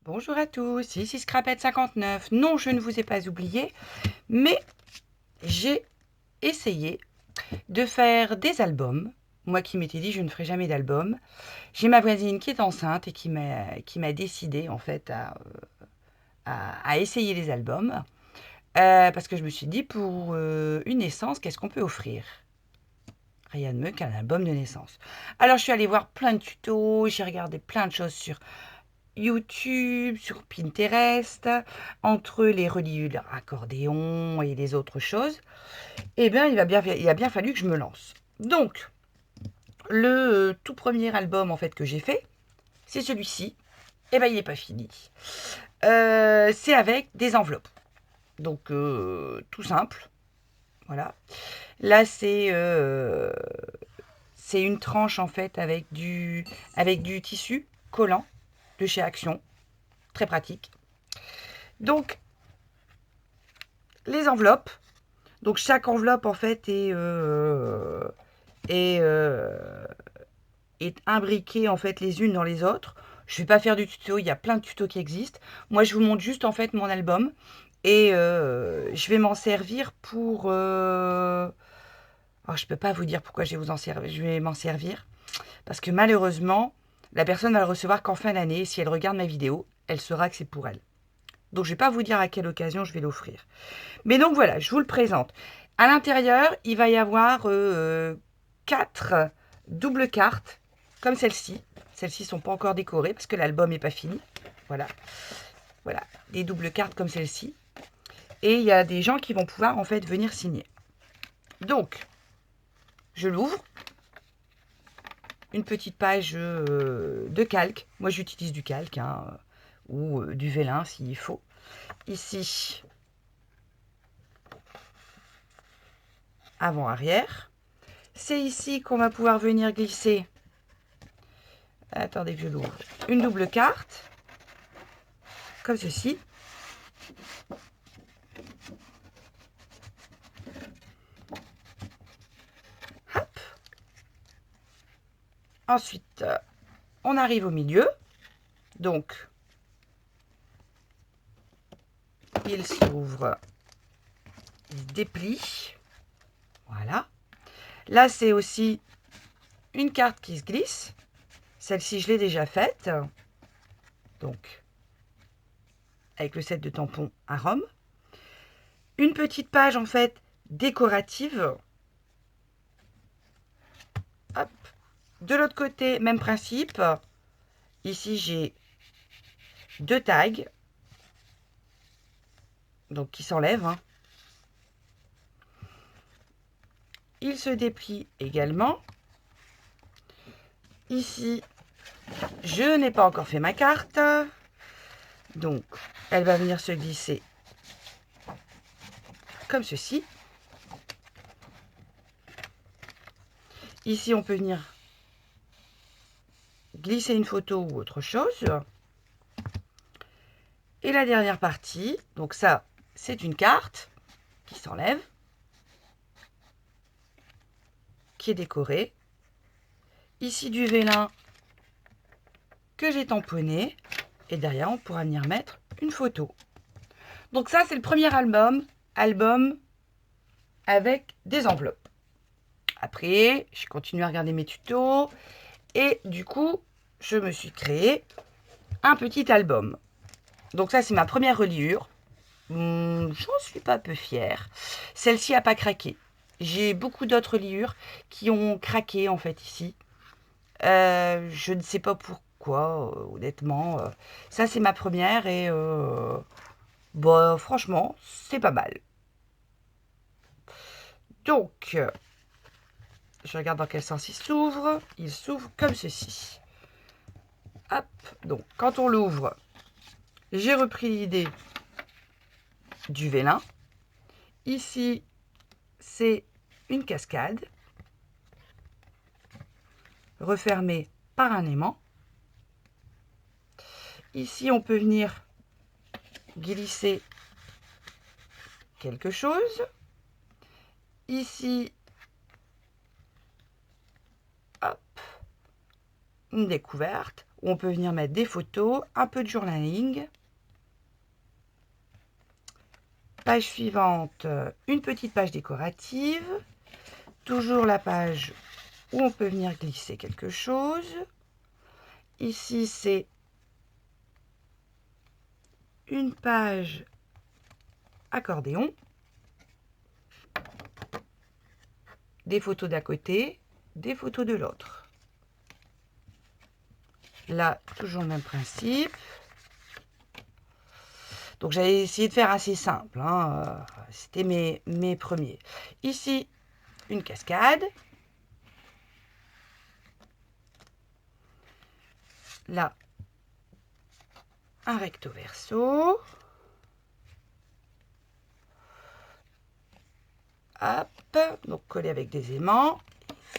Bonjour à tous, ici Scrapette59. Non, je ne vous ai pas oublié, mais j'ai essayé de faire des albums. Moi qui m'étais dit je ne ferai jamais d'album. J'ai ma voisine qui est enceinte et qui m'a décidé en fait à essayer les albums. Parce que je me suis dit pour une naissance, qu'est-ce qu'on peut offrir? Rien de mieux qu'un album de naissance. Alors je suis allée voir plein de tutos, j'ai regardé plein de choses sur YouTube, sur Pinterest, entre les reliures accordéon et les autres choses, eh bien, il a bien fallu que je me lance. Donc, le tout premier album en fait que j'ai fait, c'est celui-ci. Eh bien, il n'est pas fini. C'est avec des enveloppes. Donc, tout simple. Voilà. Là, c'est une tranche en fait avec du tissu collant de chez Action. Très pratique. Donc, les enveloppes. Donc, chaque enveloppe, en fait, est, est imbriquée, en fait, les unes dans les autres. Je ne vais pas faire du tuto, il y a plein de tutos qui existent. Moi, je vous montre juste, en fait, mon album. Et je vais m'en servir pour... Oh, je ne peux pas vous dire pourquoi je vais m'en servir. Parce que malheureusement, la personne va le recevoir qu'en fin d'année. Si elle regarde ma vidéo, elle saura que c'est pour elle. Donc, je ne vais pas vous dire à quelle occasion je vais l'offrir. Mais donc voilà, je vous le présente. À l'intérieur, il va y avoir 4 doubles cartes, comme celle-ci. Celles-ci ne sont pas encore décorées parce que l'album n'est pas fini. Voilà. Voilà, des doubles cartes comme celle-ci. Et il y a des gens qui vont pouvoir en fait venir signer. Donc, je l'ouvre. Une petite page de calque. Moi, j'utilise du calque ou du vélin s'il faut. Ici, avant-arrière. C'est ici qu'on va pouvoir venir glisser. Attendez que je l'ouvre. Une double carte, comme ceci. Hop. Ensuite, on arrive au milieu. Donc, il s'ouvre, il se déplie. Voilà. Là, c'est aussi une carte qui se glisse. Celle-ci, je l'ai déjà faite. Donc, avec le set de tampons à Rome. Une petite page, en fait, décorative. Hop. De l'autre côté, même principe. Ici, j'ai 2 tags. Donc, qui s'enlèvent. Il se déplie également. Ici, je n'ai pas encore fait ma carte. Donc, elle va venir se glisser comme ceci. Ici, on peut venir glisser une photo ou autre chose. Et la dernière partie, donc ça, c'est une carte qui s'enlève, qui est décorée. Ici, du vélin que j'ai tamponné. Et derrière, on pourra venir mettre une photo. Donc ça, c'est le premier album avec des enveloppes. Après, j'ai continué à regarder mes tutos. Et du coup, je me suis créé un petit album. Donc ça, c'est ma première reliure. J'en suis pas peu fière. Celle-ci n'a pas craqué. J'ai beaucoup d'autres reliures qui ont craqué, en fait, ici. Je ne sais pas pourquoi, honnêtement. Ça, c'est ma première et... bah, franchement, c'est pas mal. Donc, je regarde dans quel sens il s'ouvre. Il s'ouvre comme ceci. Hop, donc quand on l'ouvre, j'ai repris l'idée du vélin. Ici, c'est une cascade refermée par un aimant. Ici, on peut venir glisser quelque chose. Ici, hop, une découverte. où on peut venir mettre des photos, un peu de journaling. Page suivante, une petite page décorative. Toujours la page où on peut venir glisser quelque chose. Ici, c'est une page accordéon. Des photos d'un côté, des photos de l'autre. Là, toujours le même principe. Donc, j'avais essayé de faire assez simple. Hein. C'était mes premiers. Ici, une cascade. Là, un recto verso. Hop, donc collé avec des aimants.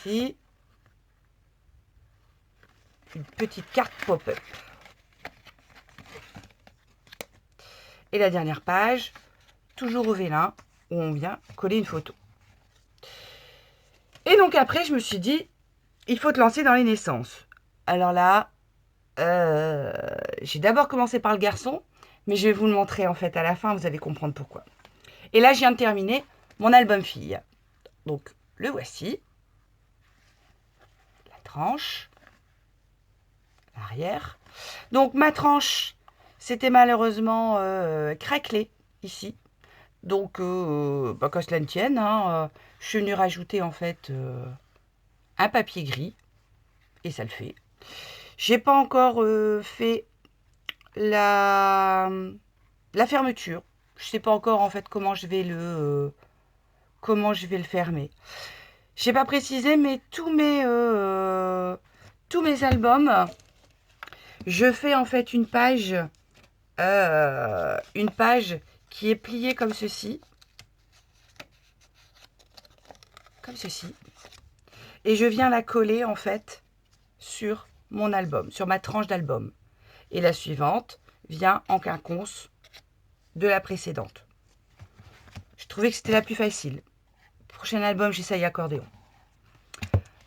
Ici, une petite carte pop-up. Et la dernière page, toujours au vélin, où on vient coller une photo. Et donc après, je me suis dit, il faut te lancer dans les naissances. Alors là, j'ai d'abord commencé par le garçon, mais je vais vous le montrer en fait à la fin, vous allez comprendre pourquoi. Et là, je viens de terminer mon album fille. Donc, le voici. La tranche. L'arrière. Donc, ma tranche, c'était malheureusement craquelé ici. Donc, qu'à cela ne tienne, hein, je suis venue rajouter en fait un papier gris. Et ça le fait. J'ai pas encore fait la fermeture. Je sais pas encore en fait comment je vais le fermer. J'ai pas précisé, mais tous mes albums, je fais en fait une page qui est pliée comme ceci, et je viens la coller en fait sur mon album, sur ma tranche d'album. Et la suivante vient en quinconce de la précédente. Je trouvais que c'était la plus facile. Prochain album, j'essaye accordéon.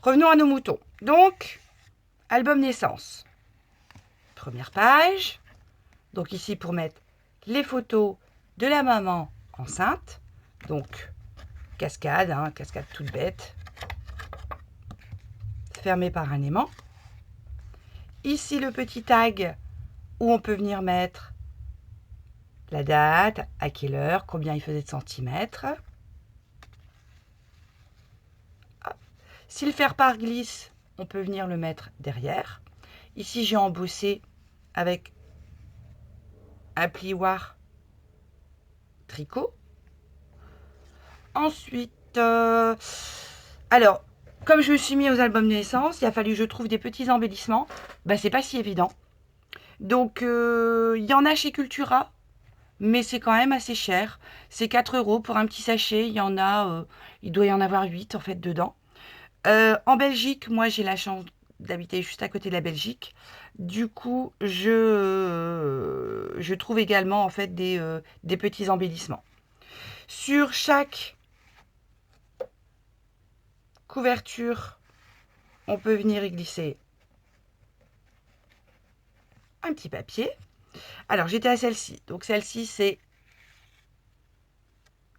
Revenons à nos moutons. Donc, album naissance. Première page. Donc ici, pour mettre les photos de la maman enceinte. Donc, cascade, hein, cascade toute bête. Fermée par un aimant. Ici, le petit tag où on peut venir mettre la date, à quelle heure, combien il faisait de centimètres. Si le faire-part glisse, on peut venir le mettre derrière. Ici, j'ai embossé avec un plioir tricot. Ensuite, alors, comme je me suis mis aux albums de naissance, il a fallu que je trouve des petits embellissements. Ben, c'est pas si évident. Donc, il y en a chez Cultura, mais c'est quand même assez cher. C'est 4 € pour un petit sachet. Il y en a, il doit y en avoir 8 en fait dedans. En Belgique, moi j'ai la chance d'habiter juste à côté de la Belgique. Du coup, je trouve également en fait des petits embellissements. Sur chaque couverture, on peut venir y glisser un petit papier. Alors j'étais à celle-ci. Donc celle-ci, c'est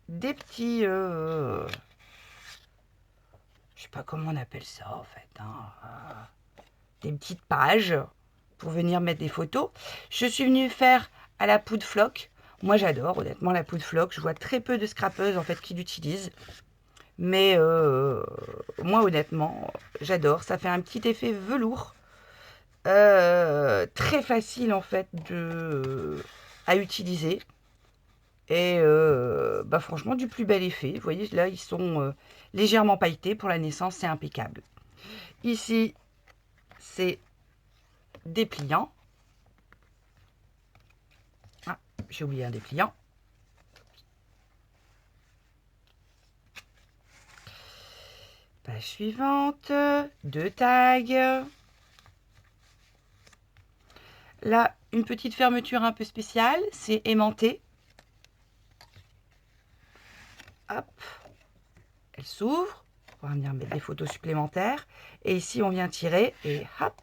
des petits... je sais pas comment on appelle ça en fait. Hein, des petites pages pour venir mettre des photos. Je suis venue faire à la poudre floc. Moi j'adore honnêtement la poudre floc. Je vois très peu de scrapeuses en fait qui l'utilisent. Mais moi honnêtement j'adore. Ça fait un petit effet velours. Très facile en fait à utiliser. Et bah franchement du plus bel effet. Vous voyez là ils sont légèrement pailletés. Pour la naissance c'est impeccable. Ici c'est dépliant. Ah, j'ai oublié un dépliant. Page suivante, 2 tags. Là, une petite fermeture un peu spéciale, c'est aimanté. Hop, elle s'ouvre. On va venir mettre des photos supplémentaires. Et ici, on vient tirer et hop,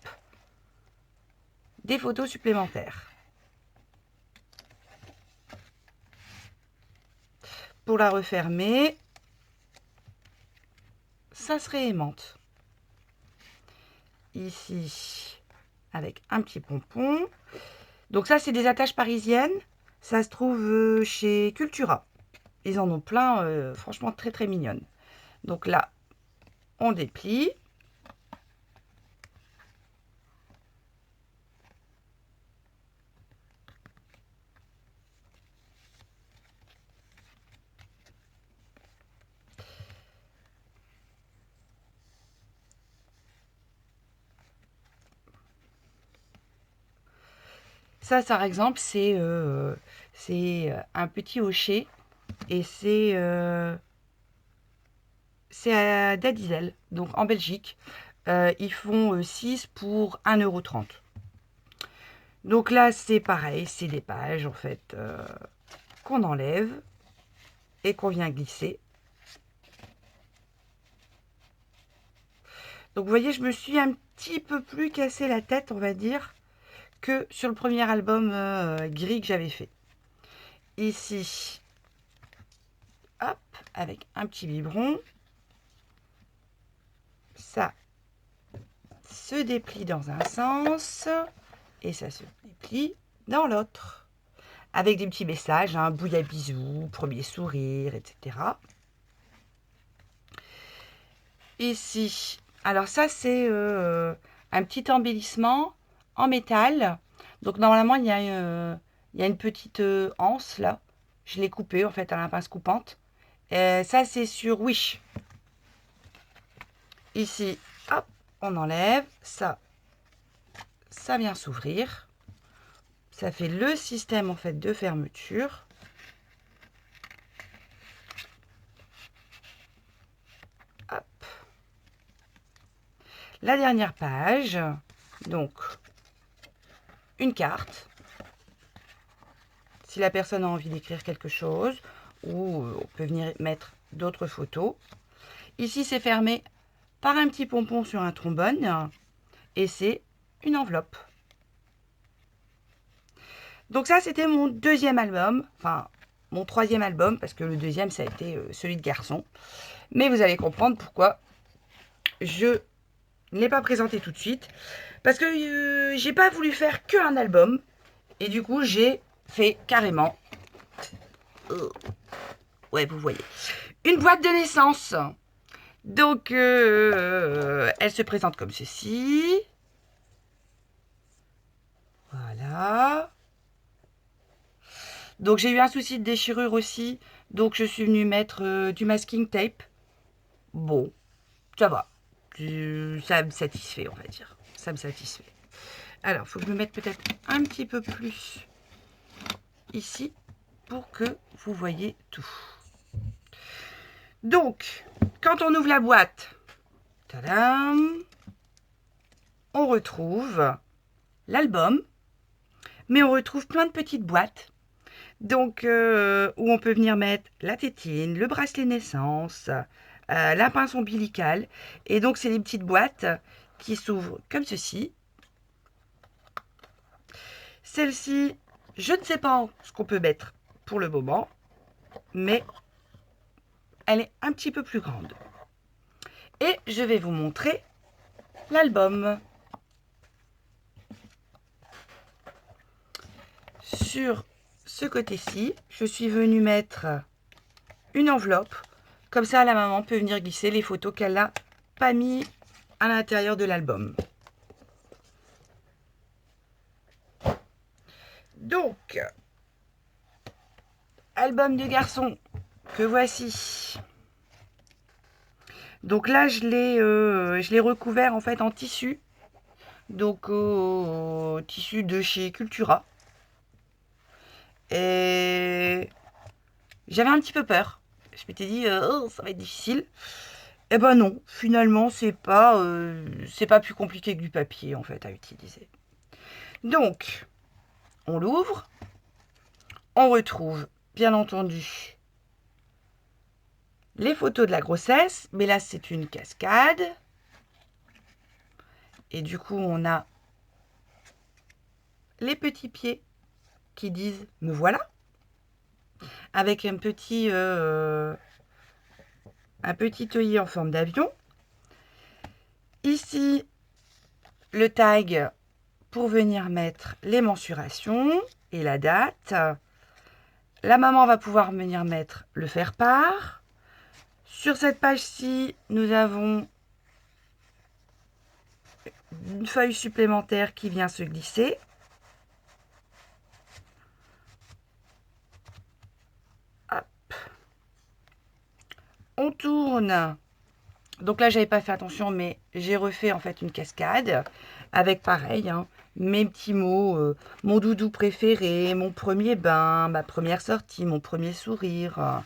des photos supplémentaires. Pour la refermer, ça se réaimante. Ici, avec un petit pompon. Donc ça, c'est des attaches parisiennes. Ça se trouve chez Cultura. Ils en ont plein, franchement très très mignonnes. Donc là, on déplie. Ça, par exemple, c'est un petit hocher et c'est à Dadizel, donc en Belgique. Ils font 6 pour 1,30 €. Donc là, c'est pareil, c'est des pages en fait qu'on enlève et qu'on vient glisser. Donc vous voyez, je me suis un petit peu plus cassé la tête, on va dire, que sur le premier album gris que j'avais fait. Ici, hop, avec un petit biberon. Ça se déplie dans un sens et ça se déplie dans l'autre. Avec des petits messages, hein, bouilla bisous, premier sourire, etc. Ici, alors ça c'est un petit embellissement en métal. Donc normalement il y a une petite anse là. Je l'ai coupée en fait à la pince coupante. Ça c'est sur Wish. Ici, hop, on enlève. Ça vient s'ouvrir. Ça fait le système en fait de fermeture. Hop. La dernière page, donc une carte. Si la personne a envie d'écrire quelque chose, ou on peut venir mettre d'autres photos. Ici, c'est fermé par un petit pompon sur un trombone et c'est une enveloppe. Donc ça, c'était mon deuxième album, enfin mon troisième album, parce que le deuxième, ça a été celui de garçon. Mais vous allez comprendre pourquoi je ne l'ai pas présenté tout de suite. Parce que j'ai pas voulu faire qu'un album. Et du coup, j'ai fait carrément... ouais, vous voyez. Une boîte de naissance. Donc, elle se présente comme ceci. Voilà. Donc, j'ai eu un souci de déchirure aussi. Donc, je suis venue mettre du masking tape. Bon, ça va. Ça me satisfait, on va dire. Ça me satisfait. Alors, il faut que je me mette peut-être un petit peu plus ici pour que vous voyez tout. Donc, quand on ouvre la boîte, tadam, on retrouve l'album, mais on retrouve plein de petites boîtes. Donc, où on peut venir mettre la tétine, le bracelet naissance, la pince ombilicale. Et donc, c'est des petites boîtes qui s'ouvrent comme ceci. Celle-ci, je ne sais pas ce qu'on peut mettre pour le moment, mais elle est un petit peu plus grande. Et je vais vous montrer l'album. Sur ce côté-ci, je suis venue mettre une enveloppe. Comme ça, la maman peut venir glisser les photos qu'elle n'a pas mis à l'intérieur de l'album. Donc, album de garçon que voici. Donc là, je l'ai recouvert en fait en tissu. Donc, tissu de chez Cultura. Et j'avais un petit peu peur. Je m'étais dit, oh, ça va être difficile. Eh ben non, finalement, c'est pas plus compliqué que du papier, en fait, à utiliser. Donc, on l'ouvre. On retrouve, bien entendu, les photos de la grossesse. Mais là, c'est une cascade. Et du coup, on a les petits pieds qui disent « me voilà » avec un petit œillet en forme d'avion. Ici, le tag pour venir mettre les mensurations et la date. La maman va pouvoir venir mettre le faire-part. Sur cette page-ci, nous avons une feuille supplémentaire qui vient se glisser. Hop. On tourne. Donc là, j'avais pas fait attention, mais j'ai refait en fait une cascade avec pareil, hein, mes petits mots, mon doudou préféré, mon premier bain, ma première sortie, mon premier sourire,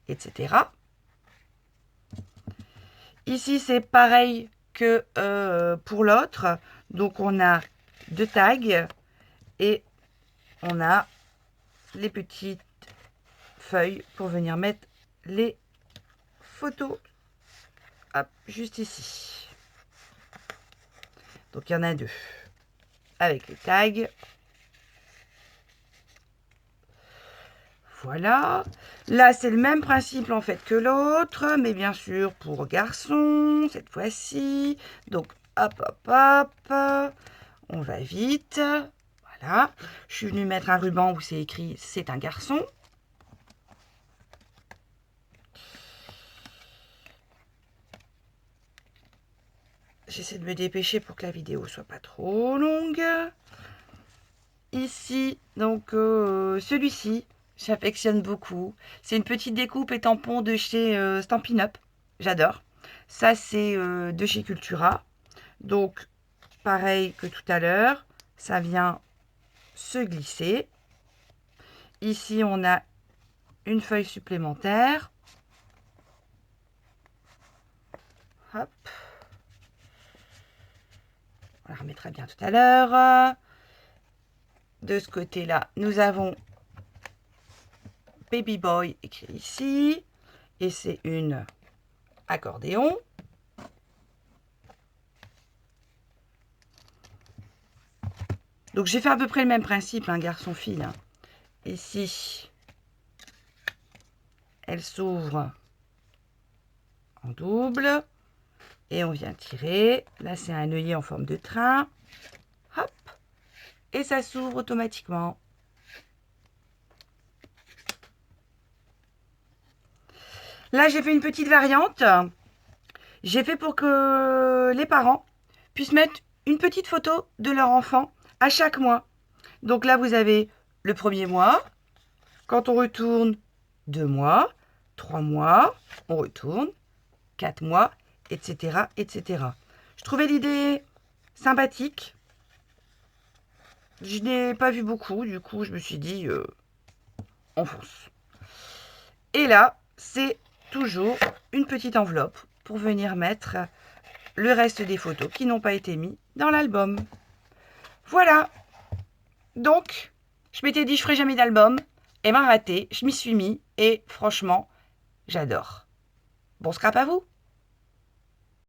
etc. Ici, c'est pareil que pour l'autre. Donc, on a 2 tags et on a les petites feuilles pour venir mettre les photos. Hop, juste ici. Donc, il y en a 2 avec les tags. Voilà. Là, c'est le même principe en fait que l'autre, mais bien sûr pour garçon, cette fois-ci. Donc, hop, hop, hop. On va vite. Voilà. Je suis venue mettre un ruban où c'est écrit « c'est un garçon ». J'essaie de me dépêcher pour que la vidéo soit pas trop longue. Ici, donc celui-ci, j'affectionne beaucoup. C'est une petite découpe et tampon de chez Stampin' Up. J'adore. Ça, c'est de chez Cultura. Donc, pareil que tout à l'heure, ça vient se glisser. Ici, on a une feuille supplémentaire. Hop. On la remettra bien tout à l'heure. De ce côté-là, nous avons Baby Boy écrit ici. Et c'est une accordéon. Donc j'ai fait à peu près le même principe, un garçon-fille. Ici, elle s'ouvre en double. Et on vient tirer. Là, c'est un œillet en forme de train. Hop. Et ça s'ouvre automatiquement. Là, j'ai fait une petite variante. J'ai fait pour que les parents puissent mettre une petite photo de leur enfant à chaque mois. Donc là, vous avez le premier mois. Quand on retourne, 2 mois, 3 mois, on retourne, 4 mois, etc., etc. Je trouvais l'idée sympathique. Je n'ai pas vu beaucoup, du coup, je me suis dit, on fonce. Et là, c'est toujours une petite enveloppe pour venir mettre le reste des photos qui n'ont pas été mis dans l'album. Voilà. Donc, je m'étais dit, je ferai jamais d'album. Et ben raté, je m'y suis mis et franchement, j'adore. Bon scrap à vous!